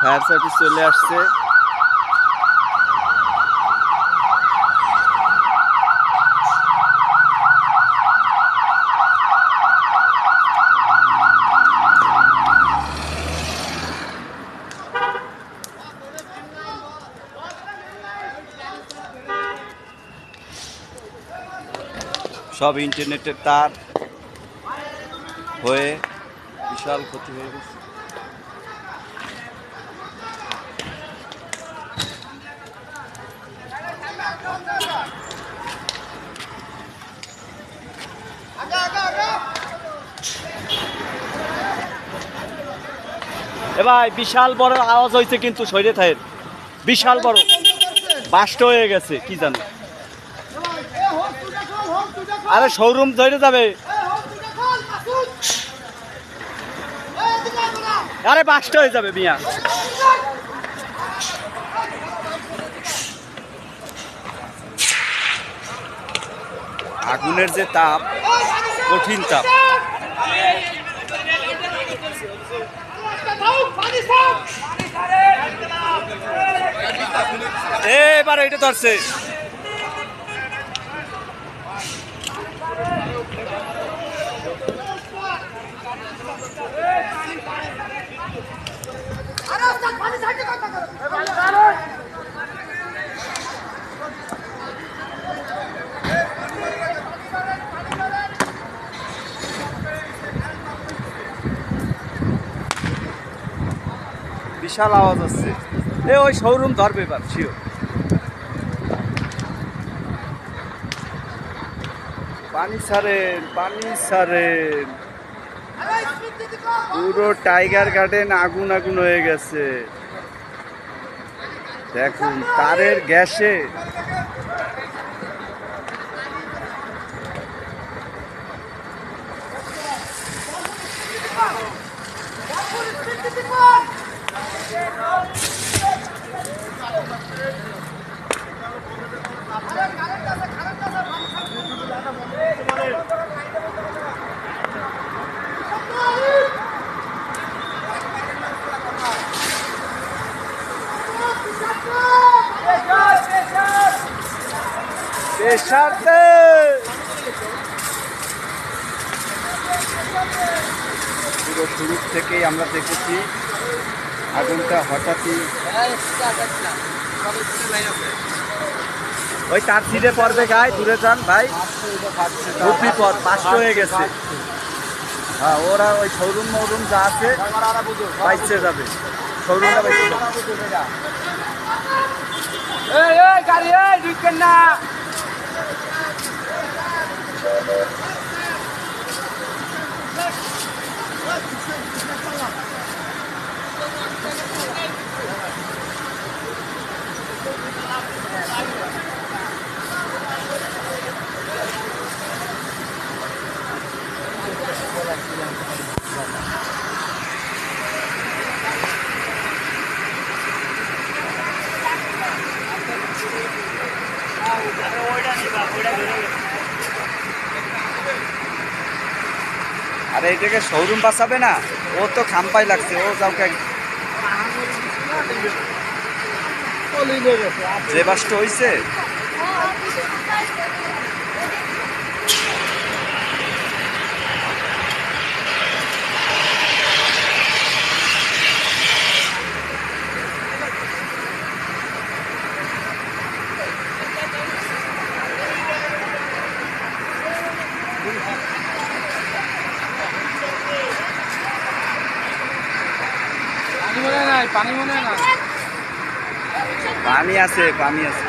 Fire service চলে আসছে। সব ইন্টারনেটের তার হয়ে বিশাল ক্ষতি হয়ে গেছে। এ ভাই বিশাল বড় আওয়াজ হয়েছে কিন্তু সৈরে থায়ের বিশাল বড় বাস্ট হয়ে গেছে কি জানো। আরে শোরুম ধরে যাবে, আরে বাস্ট হয়ে যাবে মিয়া। আগুনের যে তাপ, কঠিন তাপ। এবার এটা ধরছে। বিশাল আওয়াজ আসছে। ওই শোরুম ধরবে এবার শিওর। পানি ছাড়েন, পানি ছাড়েন। পুরো টাইগার গার্ডেন আগুন আগুন হয়ে গেছে। দেখুন তারের গ্যাসে পুরো শুরু থেকেই আমরা দেখেছি আগুনটা হঠাৎই ওই তার ছিঁড়ে পড়বে গায়ে, দূরে যান ভাই, খুব বিপদ, বাস্ট হয়ে গেছে। হ্যাঁ ওরা ওই শোরুম মরুম যা আছে বাইচে যাবে, শোরুমটা বাইচে যাবে। না আরে এটাকে শোরুম বাঁচাবে না, ও তো খাম্পাই লাগছে, ও যাওকে যে বাসটা হয়েছে। পানি আছে, পানি আছে।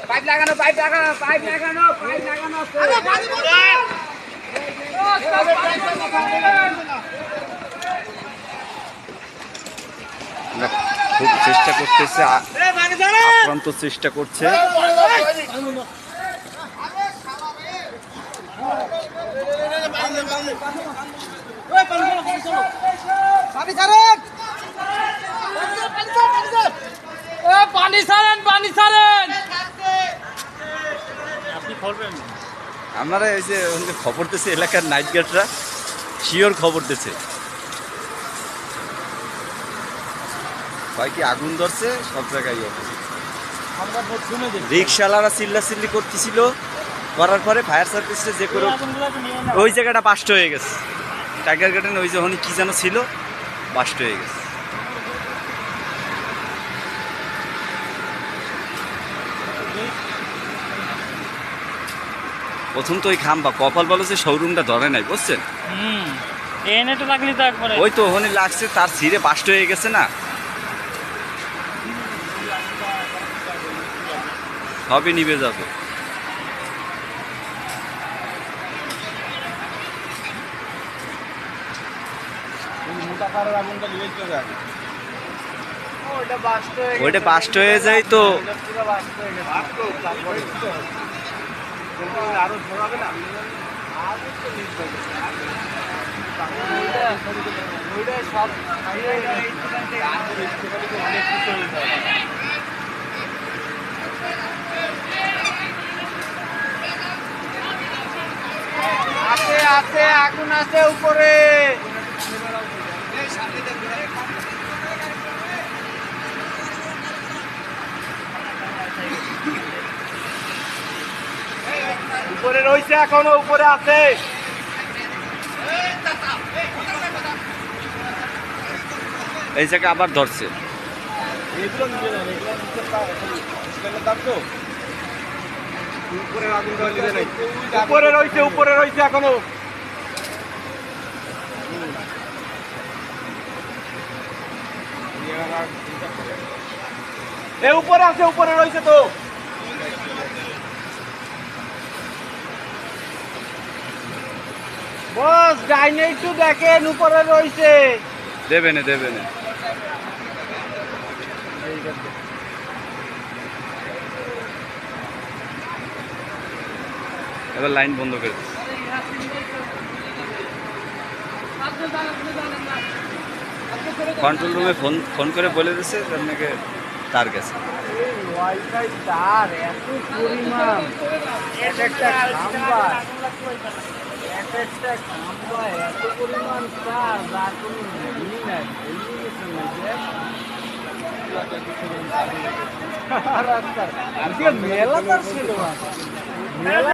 পাইপ লাগানো, পাইপ লাগানো, পাইপ লাগানো, পাইপ লাগানো। না খুব চেষ্টা করতেছে, আক্রান্ত চেষ্টা করছে। পানি ছাড়েন, পানি ছাড়েন। আমরা এই যে খবর দিচ্ছে এলাকার নাইট গার্ডরা শিওর খবর দিচ্ছে ভাই কি আগুন ধরছে সব জায়গায়। রিক্সাওয়ালারা চিল্লাচিল্লি করতেছিল, করার পরে ফায়ার সার্ভিসে যে করে ওই জায়গাটা বাস্ট হয়ে গেছে। টাইগার গার্ডেন ওই যখন কি যেন ছিল বাস্ট হয়ে গেছে। প্রথম তো ওই খাম্বা কপাল বলো যে শোরুমটা ধরে নাই, বুঝছেন? এনে তো লাগলি তো একবারে। ওই তো ওখানে লাগছে, তার ছিঁড়ে বাস্ট হয়ে গেছে না, সবই নিভে যাবে। ওইটা বাস্ট হয়ে যায় তো আছে আছে আগুন আছে উপরে। উপরে রয়েছে, এখনো উপরে আছে। এই জায়গায় আবার ধরছে। উপরে রয়েছে, উপরে রয়েছে এখনো। এ উপরে আছে, উপরে রয়েছে তো। বস ডাইনে একটু দেখেন, উপরে রয়েছে। দেবে না দেবে না। এবার লাইন বন্ধ করে দিচ্ছে। কন্ট্রোল রুমে ফোন করে বলে দিচ্ছে আপনাকে তার গেছে। ওয়াইফাই তার এত পরিমাণ, এক একটা খাম্বা, এক একটা খাম্বা এত পরিমাণ তার, যার কোনো ই নাই। মেলা তার ছিল, মেলা